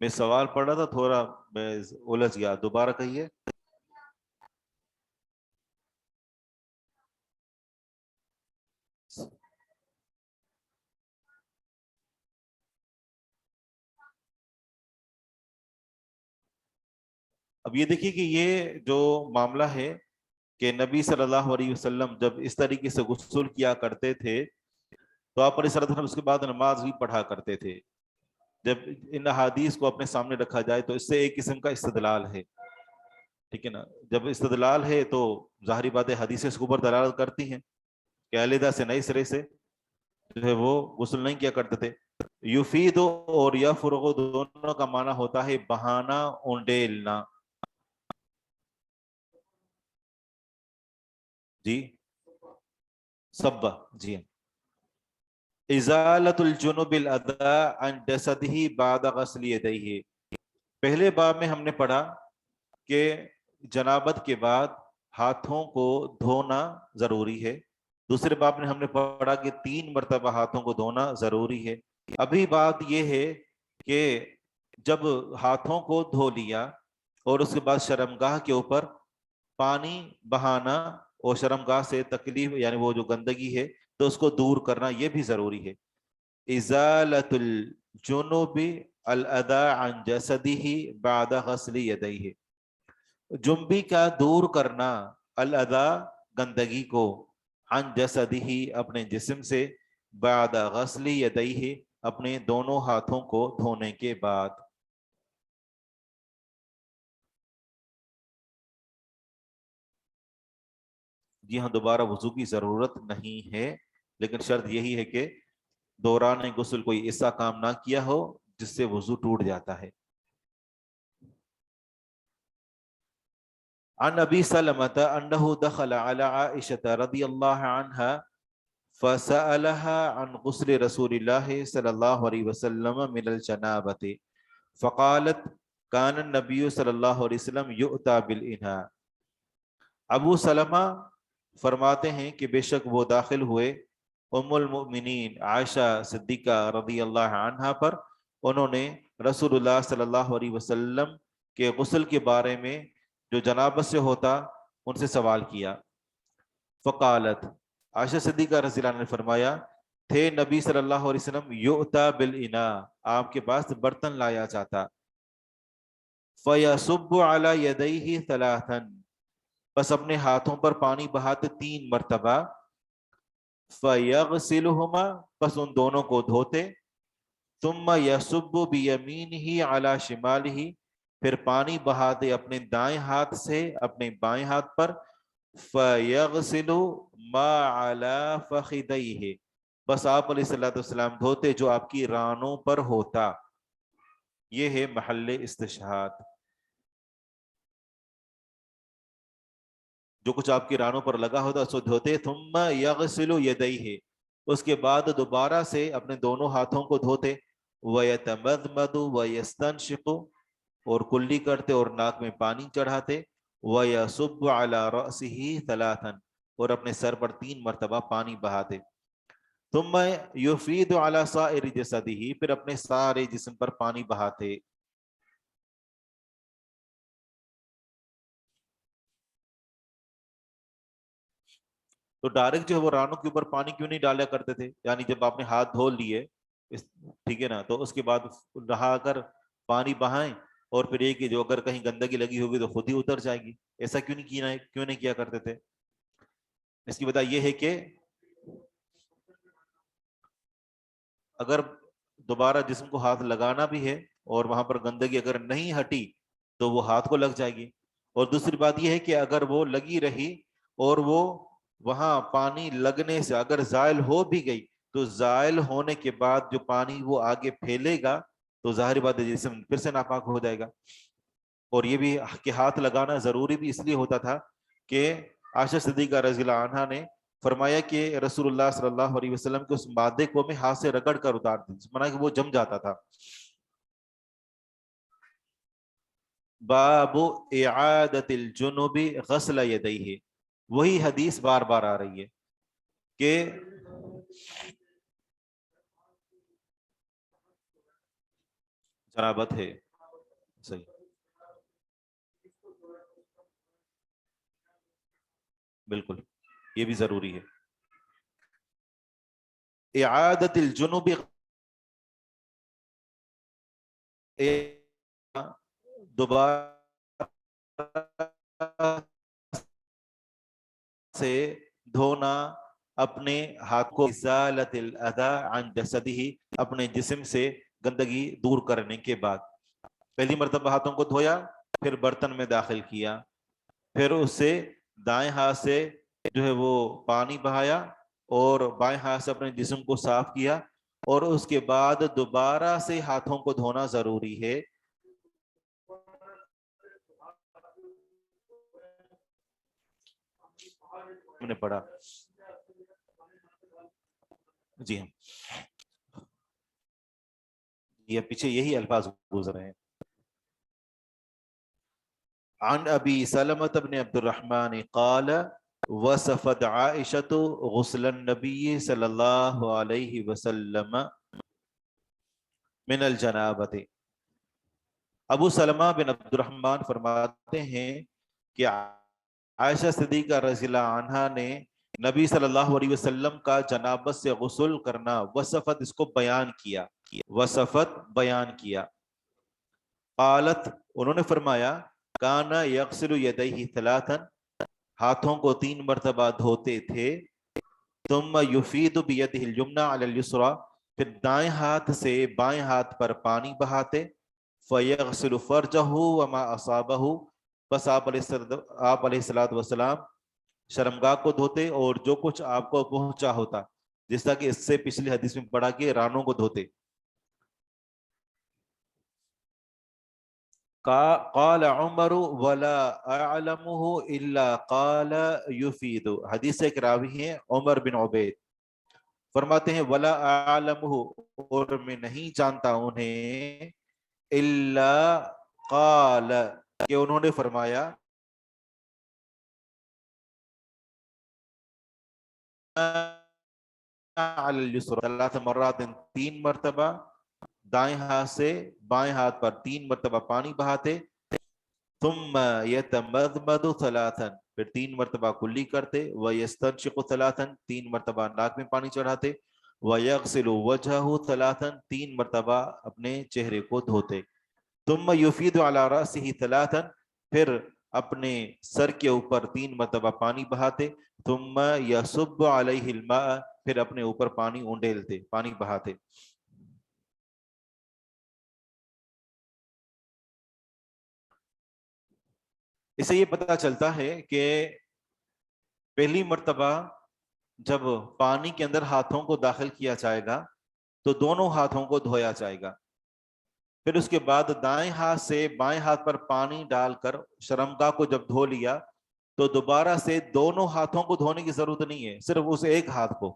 میں سوال پڑھ رہا تھا، تھوڑا میں الجھ گیا، دوبارہ کہیے۔ اب یہ دیکھیے کہ یہ جو معاملہ ہے کہ نبی صلی اللہ علیہ وسلم جب اس طریقے سے غسل کیا کرتے تھے تو آپ علیہ الصلوۃ والسلام اس کے بعد نماز بھی پڑھا کرتے تھے۔ جب ان احادیث کو اپنے سامنے رکھا جائے تو اس سے ایک قسم کا استدلال ہے، ٹھیک ہے نا۔ جب استدلال ہے تو ظاہری بات ہے حدیثیں اس کے اوپر دلالت کرتی ہیں کہ علیحدہ سے نئے سرے سے جو ہے وہ غسل نہیں کیا کرتے تھے۔ یفید اور یفرغ دونوں کا معنی ہوتا ہے بہانا، اونڈیلنا، جی سب جی ازالت الجنوب الادا عن جسدہ بعد غسل یدیہ. پہلے باب میں ہم نے پڑھا کہ جنابت کے بعد ہاتھوں کو دھونا ضروری ہے. دوسرے باب میں ہم نے پڑھا کہ 3 مرتبہ ہاتھوں کو دھونا ضروری ہے. ابھی بات یہ ہے کہ جب ہاتھوں کو دھو لیا اور اس کے بعد شرمگاہ کے اوپر پانی بہانا اور شرمگاہ سے تکلیف یعنی وہ جو گندگی ہے تو اس کو دور کرنا یہ بھی ضروری ہے. ازالت الجنوب الادا عن جسدہ بعد غسل یدیہ. جنبی کا دور کرنا الادا گندگی کو عن جسدہ اپنے جسم سے بعد غسل یدیہ اپنے دونوں ہاتھوں کو دھونے کے بعد. جی ہاں دوبارہ وضو کی ضرورت نہیں ہے لیکن شرط یہی ہے کہ دوران غسل کوئی ایسا کام نہ کیا ہو جس سے وضو ٹوٹ جاتا ہے. عن ابی سلمۃ انہ دخل علی عائشہ رضی اللہ عنہا فسألها عن غسل رسول اللہ صلی اللہ علیہ وسلم من الجنابۃ فقالت کان النبی صلی اللہ علیہ وسلم یؤتى بالاناء. ابو سلمہ فرماتے ہیں کہ بے شک وہ داخل ہوئے ام المؤمنین عائشہ صدیقہ رضی اللہ عنہا پر. انہوں نے رسول اللہ صلی اللہ علیہ وسلم کے غسل کے بارے میں جو جنابت سے ہوتا ان سے سوال کیا. فقالت عائشہ صدیقہ رضی اللہ عنہ نے فرمایا تھے نبی صلی اللہ علیہ وسلم یؤتا بالاناء آپ کے پاس برتن لایا جاتا. فیصب علی یدیہ ثلاثا بس اپنے ہاتھوں پر پانی بہاتے 3 مرتبہ. فَيَغْسِلُهُمَا بس ان دونوں کو دھوتے. ثُمَّ يَصُبُّ بِيَمِينِهِ عَلَى شِمَالِهِ پھر پانی بہاتے اپنے دائیں ہاتھ سے اپنے بائیں ہاتھ پر. فَيَغْسِلُ مَا عَلَى فَخِذَيْهِ بس آپ علیہ الصلوۃ والسلام دھوتے جو آپ کی رانوں پر ہوتا. یہ ہے محل استشہاد. جو کچھ آپ کی رانوں پر لگا ہوتا اس کو دھوتے. ثم یغسل یدیہ اس کے بعد دوبارہ سے اپنے دونوں ہاتھوں کو دھوتے. ویتمضمض ویستنشق اور کلی کرتے اور ناک میں پانی چڑھاتے. ویصب علی رأسہ ثلاثا اور اپنے سر پر 3 مرتبہ پانی بہاتے. ثم یفیض علی سائر جسدہ پھر اپنے سارے جسم پر پانی بہاتے. تو ڈائریکٹ جو ہے وہ رانوں کے اوپر پانی کیوں نہیں ڈالا کرتے تھے؟ یعنی جب آپ نے ہاتھ دھو لیے ٹھیک ہے نا تو اس کے بعد نہا کر پانی بہائیں اور پھر ایک جو اگر کہیں گندگی لگی ہوگی تو خود ہی اتر جائے گی. ایسا کیوں نہیں کیا کرتے تھے؟ اس کی وجہ یہ ہے کہ اگر دوبارہ جسم کو ہاتھ لگانا بھی ہے اور وہاں پر گندگی اگر نہیں ہٹی تو وہ ہاتھ کو لگ جائے گی. اور دوسری بات یہ ہے کہ اگر وہ لگی رہی اور وہ وہاں پانی لگنے سے اگر زائل ہو بھی گئی تو زائل ہونے کے بعد جو پانی وہ آگے پھیلے گا تو ظاہر بات ہے جسم پھر سے ناپاک ہو جائے گا. اور یہ بھی کہ ہاتھ لگانا ضروری بھی اس لیے ہوتا تھا کہ عائشہ صدیقہ رضی اللہ عنہا نے فرمایا کہ رسول اللہ صلی اللہ علیہ وسلم کے اس مادے کو میں ہاتھ سے رگڑ کر اتار دی منا کہ وہ جم جاتا تھا. باب اعادت الجنوب غسل یدیہ وہی حدیث بار بار آ رہی ہے کہ جنابت ہے. صحیح بالکل یہ بھی ضروری ہے. اعادت الجنوب دوبارہ سے دھونا اپنے ہاتھ کو ازالت الاذى عن جسدہ اپنے جسم سے گندگی دور کرنے کے بعد. پہلی مرتبہ ہاتھوں کو دھویا پھر برتن میں داخل کیا پھر اس سے دائیں ہاتھ سے جو ہے وہ پانی بہایا اور بائیں ہاتھ سے اپنے جسم کو صاف کیا اور اس کے بعد دوبارہ سے ہاتھوں کو دھونا ضروری ہے. نے پڑھا. جی ہاں یہ پیچھے یہی الفاظ گزرے ہیں. عن ابی سلمۃ بن عبد الرحمن قال وصفت عائشۃ غسل النبی صلی اللہ علیہ وسلم من الجنابۃ. ابو سلمہ بن عبد الرحمن فرماتے ہیں کہ عائشہ صدیقہ رضی اللہ عنہا نے نبی صلی اللہ علیہ وسلم کا جنابت سے غسل کرنا وصفت اس کو بیان کیا. وصفت بیان کیا. قالت انہوں نے فرمایا کانا یغسل یدیہ ثلاثا ہاتھوں کو 3 مرتبہ دھوتے تھے. ثم یفید بیدہ الیمنی علی الیسری پھر دائیں ہاتھ سے بائیں ہاتھ پر پانی بہاتے. فیغسل فرجہ وما اصابہ بس آپ علیہ السلام شرمگاہ کو دھوتے اور جو کچھ آپ کو پہنچا ہوتا جس طرح کہ اس سے پچھلی حدیث میں پڑھا کہ رانوں کو دھوتے. قال عمر ولا اعلمه الا قال يفيد. حدیث ایک راوی ہیں عمر بن عبید فرماتے ہیں ولا اعلمه اور میں نہیں جانتا انہیں الا قال کہ انہوں نے فرمایا علی اليسر 3 مرات 3 مرتبہ دائیں ہاتھ سے بائیں ہاتھ پر 3 مرتبہ پانی بہاتے. ثم یتمضمض ثلاثا پھر 3 مرتبہ کلی کرتے. ویستنشق ثلاثا 3 مرتبہ ناک میں پانی چڑھاتے. ویغسل وجہہ ثلاثا 3 مرتبہ اپنے چہرے کو دھوتے. ثم یفید علی رأسہ ثلاثا پھر اپنے سر کے اوپر 3 مرتبہ پانی بہاتے. ثم یصب علیہ الماء پھر اپنے اوپر پانی اونڈیلتے پانی بہاتے. اس سے یہ پتہ چلتا ہے کہ پہلی مرتبہ جب پانی کے اندر ہاتھوں کو داخل کیا جائے گا تو دونوں ہاتھوں کو دھویا جائے گا. پھر اس کے بعد دائیں ہاتھ سے بائیں ہاتھ پر پانی ڈال کر شرمگاہ کو جب دھو لیا تو دوبارہ سے دونوں ہاتھوں کو دھونے کی ضرورت نہیں ہے صرف اس ایک ہاتھ کو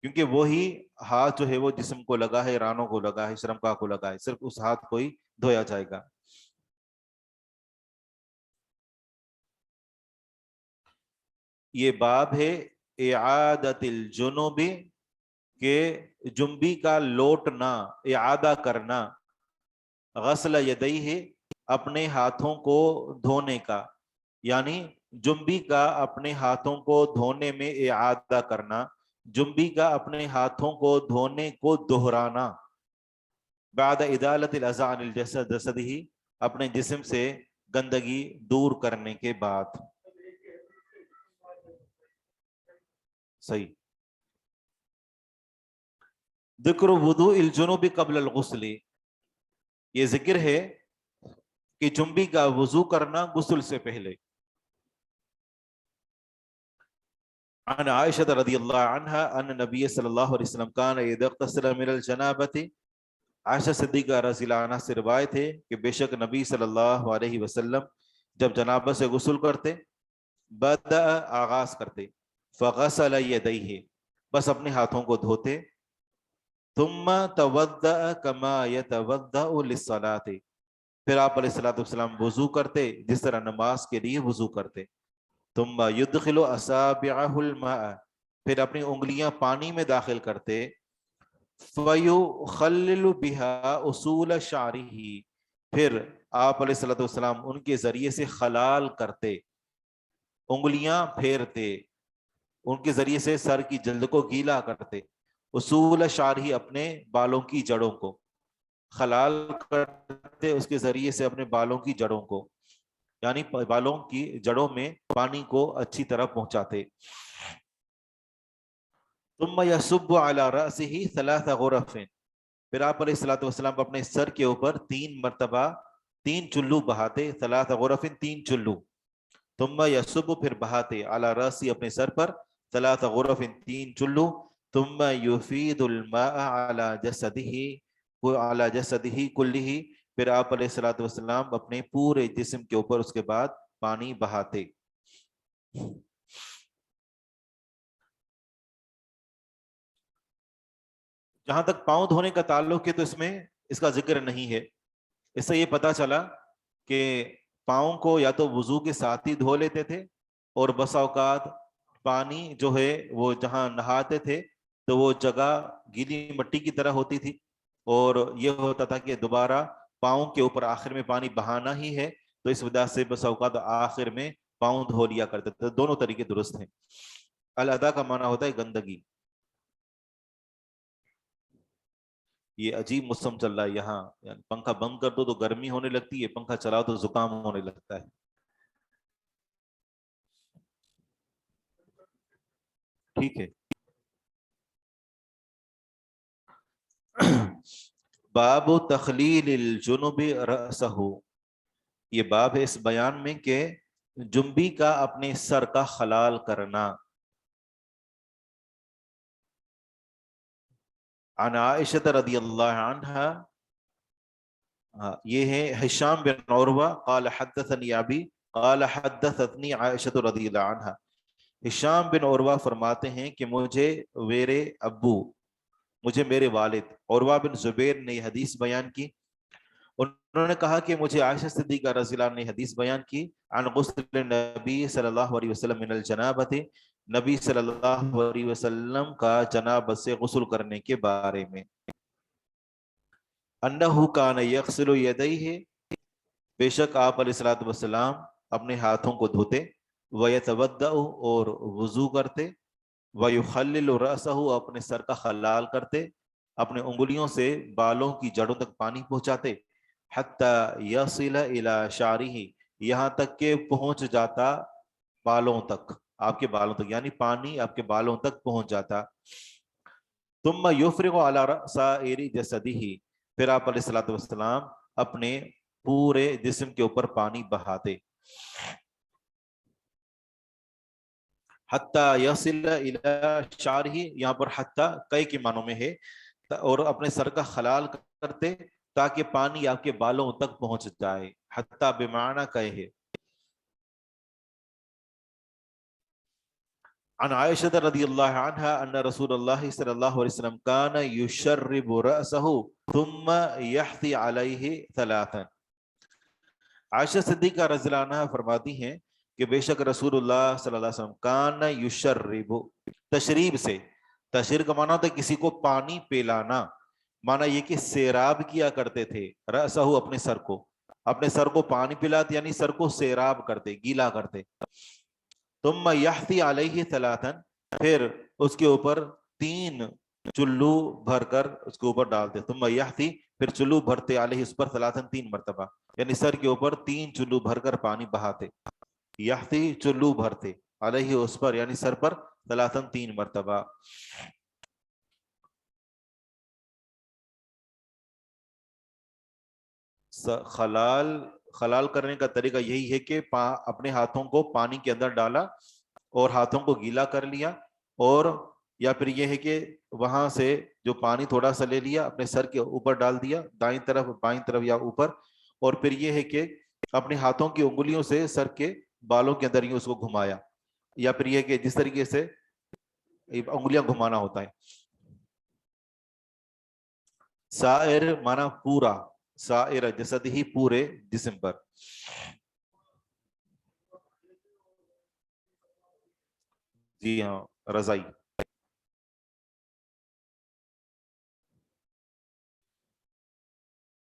کیونکہ وہی ہاتھ جو ہے وہ جسم کو لگا ہے رانوں کو لگا ہے شرمگاہ کو لگا ہے صرف اس ہاتھ کو ہی دھویا جائے گا. یہ باب ہے اعادت الجنوب کہ جنبی کا لوٹنا اعادہ کرنا غسل یدیہ اپنے ہاتھوں کو دھونے کا یعنی جنبی کا اپنے ہاتھوں کو دھونے میں اعادہ کرنا جنبی کا اپنے ہاتھوں کو دھونے کو دہرانا. بعد ازالۃ الاذى عن الجسد جسدہ اپنے جسم سے گندگی دور کرنے کے بعد. صحیح. ذکر وضوء الجنوب قبل الغسل یہ ذکر ہے کہ جنبی کا وضو کرنا غسل سے پہلے. عن عائشہ رضی اللہ عنہا ان نبی صلی اللہ علیہ وسلم کان اذا اغتسل من الجنابۃ عائشہ صدیقہ رضی اللہ عنہ سے روایت ہے کہ بے شک نبی صلی اللہ علیہ وسلم جب جنابت سے غسل کرتے بدأ آغاز کرتے فغسل یدیہ بس اپنے ہاتھوں کو دھوتے. ثم توضأ كما يتوضأ للصلاة پھر آپ علیہ الصلوۃ والسلام وضو کرتے جس طرح نماز کے لیے وضو کرتے. ثم يدخل اصابعه الماء پھر اپنی انگلیاں پانی میں داخل کرتے. فيخلل بها اصول شعره پھر آپ علیہ الصلوۃ والسلام ان کے ذریعے سے خلال کرتے انگلیاں پھیرتے ان کے ذریعے سے سر کی جلد کو گیلا کرتے. اصول شعرہ اپنے بالوں کی جڑوں کو خلال کرتے اس کے ذریعے سے اپنے بالوں کی جڑوں کو یعنی بالوں کی جڑوں میں پانی کو اچھی طرح پہنچاتے. ثم يصب على رأسه 3 غرف پھر آپ علیہ الصلوۃ والسلام اپنے سر کے اوپر 3 مرتبہ 3 چلو بہاتے 3 غرف 3 چلو. ثم يصب پھر بہاتے على رأسه اپنے سر پر 3 غرف 3 چلو. ثم يفيد الماء على جسده كله پھر آپ علیہ الصلوۃ والسلام اپنے پورے جسم کے اوپر اس کے بعد پانی بہاتے. جہاں تک پاؤں دھونے کا تعلق ہے تو اس میں اس کا ذکر نہیں ہے. اس سے یہ پتا چلا کہ پاؤں کو یا تو وضو کے ساتھ ہی دھو لیتے تھے، اور بسا اوقات پانی جو ہے وہ جہاں نہاتے تھے تو وہ جگہ گیلی مٹی کی طرح ہوتی تھی، اور یہ ہوتا تھا کہ دوبارہ پاؤں کے اوپر آخر میں پانی بہانا ہی ہے، تو اس وجہ سے بسا اوقات آخر میں پاؤں دھو لیا کرتے تھے. دونوں طریقے درست ہیں. الادا کا معنی ہوتا ہے گندگی. یہ عجیب موسم چل رہا ہے یہاں، یعنی پنکھا بند کر دو تو گرمی ہونے لگتی ہے، پنکھا چلاؤ تو زکام ہونے لگتا ہے. ٹھیک ہے. باب تخلیل الجنب رأسہ، یہ باب ہے اس بیان میں کہ جنبی کا اپنے سر کا خلال کرنا. عن عائشہ رضی اللہ عنہا، یہ ہے ہشام بن عروہ قال حدثنی ابی قال حدثتنی عائشہ رضی اللہ عنہا. ہشام بن عروہ فرماتے ہیں کہ مجھے میرے والد عروہ بن زبیر نے یہ حدیث بیان کی. انہوں نے کہا کہ مجھے عائشہ صدیقہ رضی اللہ عنہ نے حدیث بیان کی عن غسل نبی صلی اللہ علیہ وسلم من الجنابت، نبی صلی اللہ علیہ وسلم کا جنابت سے غسل کرنے کے بارے میں. انہو کان یغسل یدیہ، بے شک آپ علیہ الصلوۃ والسلام اپنے ہاتھوں کو دھوتے، ویتودع اور وضو کرتے، ویخلل رأسہ اپنے سر کا خلال کرتے، اپنے انگلیوں سے بالوں کی جڑوں تک پانی پہنچاتے، حتی یصل الی شعرہ، یہاں تک کہ پہنچ جاتا بالوں تک، آپ کے بالوں تک، یعنی پانی آپ کے بالوں تک پہنچ جاتا. ثم یفرغ علی سائر جسدہ، پھر آپ علیہ الصلوۃ والسلام اپنے پورے جسم کے اوپر پانی بہاتے. حتی یصل الی شعرہ، یہاں پر حتی کئی کے معنوں میں ہے، اور اپنے سر کا خلال کرتے تاکہ پانی آپ کے بالوں تک پہنچ جائے. حتی بمعنی کئے ہے. عن عائشہ رضی اللہ عنہا ان رسول اللہ صلی اللہ علیہ وسلم کان یشرب رأسہ ثم یحثی علیہ ثلاثا. عائشہ صدیقہ رضی اللہ عنہ فرماتی ہیں کہ بے شک رسول اللہ صلی اللہ علیہ وسلم کان یشرب، تشریب سے، تشریب کا معنی ہوتا ہے کسی کو پانی پلانا، معنی یہ کہ سیراب کیا کرتے تھے رأسہ اپنے سر کو، اپنے سر کو پانی پلاتے یعنی سر کو سیراب کرتے، گیلا کرتے. ثم یحثی علیہ ثلاثا، پھر اس کے اوپر 3 چلو بھر کر اس کے اوپر ڈالتے. ثم یحثی، پھر چلو بھرتے علیہ اس پر ثلاثا 3 مرتبہ، یعنی سر کے اوپر 3 چلو بھر کر پانی بہاتے. یحثی چلو بھرتے، علیہ اس پر یعنی سر پر، ثلاثا 3 مرتبہ. خلال کرنے کا طریقہ یہی ہے کہ اپنے ہاتھوں کو پانی کے اندر ڈالا اور ہاتھوں کو گیلا کر لیا، اور یا پھر یہ ہے کہ وہاں سے جو پانی تھوڑا سا لے لیا اپنے سر کے اوپر ڈال دیا، دائیں طرف بائیں طرف یا اوپر، اور پھر یہ ہے کہ اپنے ہاتھوں کی انگلیوں سے سر کے بالوں کے اندر اس کو گھمایا، یا پھر یہ کہ جس طریقے سے انگلیاں گھمانا ہوتا ہے. سائر مانا پورا، سائر جسد ہی پورے جسم پر. جی ہاں، رضائی.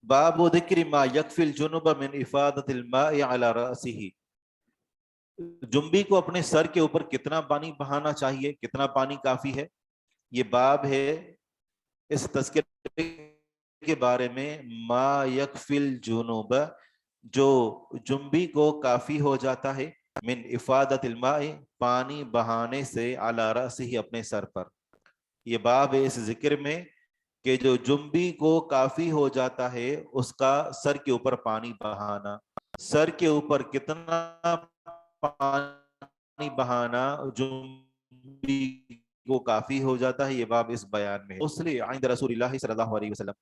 باب ذکر ما یکفی الجنب من افادۃ الماء علی رأسہ، جنبی کو اپنے سر کے اوپر کتنا پانی بہانا چاہیے، کتنا پانی کافی ہے. یہ باب ہے اس تذکرے کے بارے میں، ما یکفی الجنوب، جو جنبی کو کافی ہو جاتا ہے، من افادۃ الماء، پانی بہانے سے، علی رأسہ اپنے سر پر. یہ باب ہے اس ذکر میں کہ جو جنبی کو کافی ہو جاتا ہے اس کا سر کے اوپر پانی بہانا. سر کے اوپر کتنا پانی بہانا جنبی کو کافی ہو جاتا ہے، یہ باب اس بیان میں ہے. اس لیے عند رسول اللہ صلی اللہ علیہ وسلم،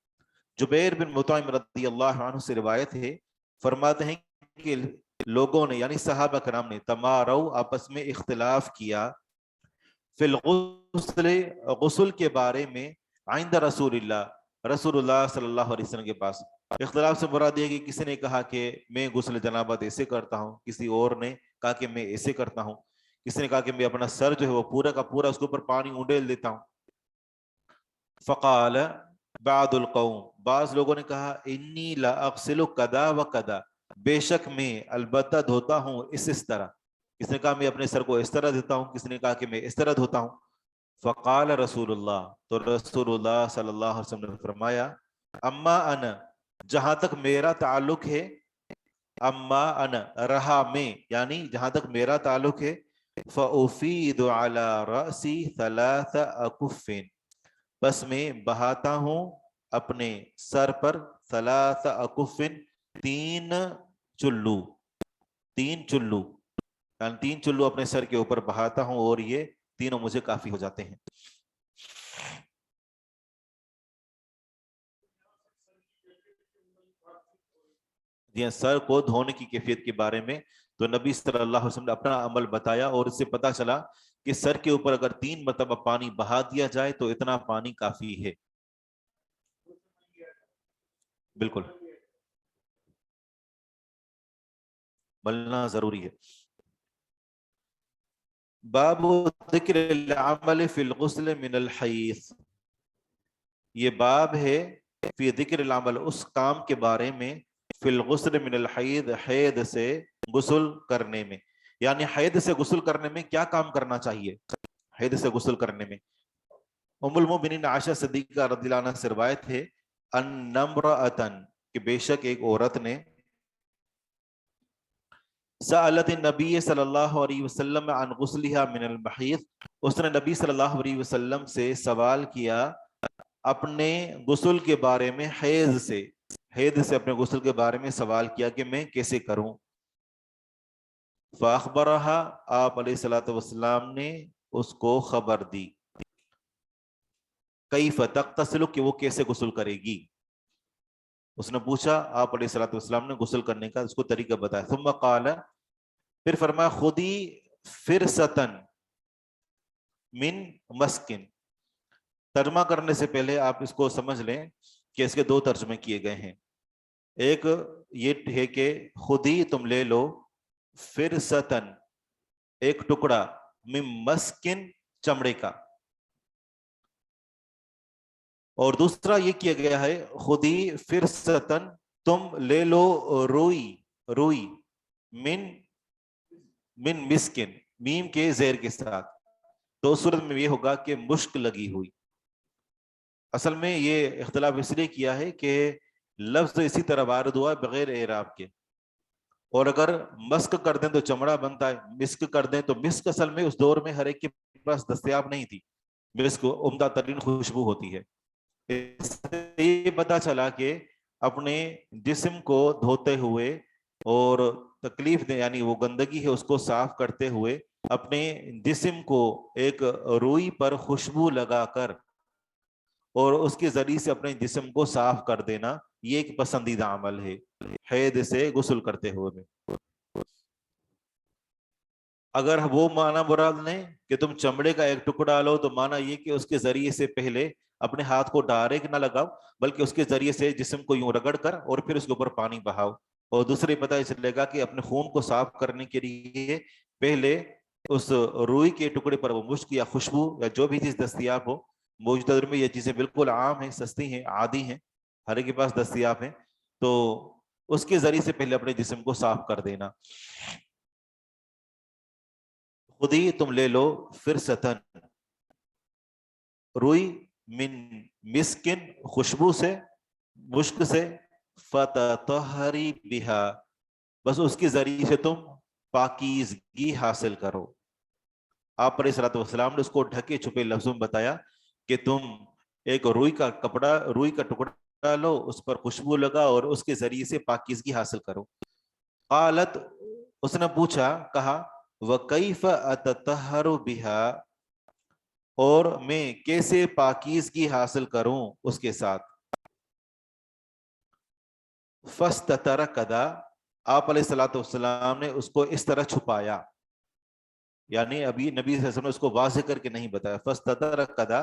جبیر بن مطعم رضی اللہ عنہ سے روایت ہے، فرماتے ہیں کہ لوگوں نے یعنی صحابہ کرام نے تمارو آپس میں اختلاف کیا، فی الغسل غسل کے بارے میں، عند رسول اللہ صلی اللہ علیہ وسلم کے پاس. اختلاف سے مراد یہ کہ کسی نے کہا کہ میں غسل جنابت ایسے کرتا ہوں, کسی اور نے کہا کہ میں ایسے کرتا ہوں, کسی نے کہا کہ میں اپنا سر جو ہے وہ پورا کا پورا اس کے اوپر پانی اونڈیل دیتا ہوں. فقال بعض القوم, بعض لوگوں نے کہا انی لا اغسل کذا و کذا, بے شک میں البتہ دھوتا ہوں اس طرح. کس نے کہا میں اپنے سر کو اس طرح دھوتا ہوں, کس نے کہا کہ میں اس طرح دھوتا ہوں. فقال رسول اللہ, تو رسول اللہ صلی اللہ علیہ وسلم نے فرمایا اما انا, جہاں تک میرا تعلق ہے, اما انا رہا میں, یعنی جہاں تک میرا تعلق ہے, فافید علی رأسی ثلاث اکف, بس میں بہاتا ہوں اپنے سر پر ثلاث اکف, تین چلو, تین چلو, یعنی تین چلو اپنے سر کے اوپر بہاتا ہوں اور یہ تینوں مجھے کافی ہو جاتے ہیں. جی سر کو دھونے کی کیفیت کے بارے میں تو نبی صلی اللہ علیہ وسلم نے اپنا عمل بتایا, اور اس سے پتا چلا کہ سر کے اوپر اگر 3 مرتبہ پانی بہا دیا جائے تو اتنا پانی کافی ہے. بالکل ملنا ضروری ہے. باب ذکر العمل فی الغسل من الحیض, یہ باب ہے فی ذکر العمل, اس کام کے بارے میں, فی الغسل من الحیض, حید سے غسل کرنے میں, یعنی حید سے غسل کرنے میں کیا کام کرنا چاہیے. حید سے غسل کرنے میں ام المؤمنین عائشہ صدیقہ رضی اللہ عنہا سے روایت ہے ان امرأۃ, کہ بے شک ایک عورت نے, سألت النبی صلی اللہ علیہ وسلم عن غسلها من المحیض, اس نے نبی صلی اللہ علیہ وسلم سے سوال کیا اپنے غسل کے بارے میں, حیض سے, حیض سے اپنے غسل کے بارے میں سوال کیا کہ میں کیسے کروں. فاخبرها, آپ علیہ الصلوۃ والسلام نے اس کو خبر دی, کیف تغتسل, کہ وہ کیسے غسل کرے گی. اس نے پوچھا, آپ علیہ الصلوۃ والسلام نے غسل کرنے کا اس کو طریقہ بتایا. ثم قال, پھر فرمایا خودی فرستن من مسکن. ترجمہ کرنے سے پہلے آپ اس کو سمجھ لیں کہ اس کے 2 ترجمے کیے گئے ہیں. ایک یہ ہے کہ خودی تم لے لو, فرستن ایک ٹکڑا, من مسکن چمڑے کا, اور دوسرا یہ کیا گیا ہے خودی فرستن تم لے لو روئی, روئی, من مسکن, میم کے زیر کے ساتھ. تو صورت میں یہ ہوگا کہ مشک لگی ہوئی. اصل میں یہ اختلاف اس لیے کیا ہے کہ لفظ اسی طرح وارد ہوا بغیر اعراب کے, اور اگر مسک کر دیں تو چمڑا بنتا ہے, مسک کر دیں تو مسک اصل میں اس دور میں ہر ایک کے پاس دستیاب نہیں تھی. مسک عمدہ ترین خوشبو ہوتی ہے. اس سے یہ پتا چلا کہ اپنے جسم کو دھوتے ہوئے اور تکلیف دے, یعنی وہ گندگی ہے اس کو صاف کرتے ہوئے, اپنے جسم کو ایک روئی پر خوشبو لگا کر اور اس کے ذریعے سے اپنے جسم کو صاف کر دینا, یہ ایک پسندیدہ عمل ہے حید سے غسل کرتے ہوئے میں. اگر وہ معنی مراد لیں کہ تم چمڑے کا ایک ٹکڑا لو, تو معنی یہ کہ اس کے ذریعے سے پہلے اپنے ہاتھ کو ڈائریکٹ نہ لگاؤ, بلکہ اس کے ذریعے سے جسم کو یوں رگڑ کر اور پھر اس کے اوپر پانی بہاؤ. اور دوسرے پتہ چلے گا کہ اپنے خون کو صاف کرنے کے لیے پہلے اس روئی کے ٹکڑے پر وہ مشک یا خوشبو یا جو بھی چیز دستیاب ہو, موجودہ دور میں یہ چیزیں بالکل عام ہیں, سستی ہیں, عادی ہیں, ہر ایک کے پاس دستیاب ہیں, تو اس کے ذریعے سے پہلے اپنے جسم کو صاف کر دینا. خود ہی تم لے لو فرستن, روئی, من مسکن خوشبو سے, مشک سے, فتطہری بہا, بس اس کے ذریعے سے تم پاکیزگی حاصل کرو. آپ علیہ الصلوۃ والسلام نے اس کو ڈھکے چھپے لفظوں میں بتایا کہ تم ایک روئی کا کپڑا, روئی کا ٹکڑا لو, اس پر خوشبو لگا اور اس کے ذریعے سے پاکیزگی حاصل کرو. قالت, اس نے پوچھا, کہا, وَكَيْفَ أَتَطَهَّرُ بِهَا, اور میں کیسے پاکیزگی حاصل کروں اس کے ساتھ. فَاسْتَتَرَ كَذَا, آپ علیہ الصلوۃ والسلام نے اس کو اس طرح چھپایا, یعنی ابھی نبی صلی اللہ علیہ وسلم نے اس کو واضح کر کے نہیں بتایا. فَاسْتَتَرَ كَذَا,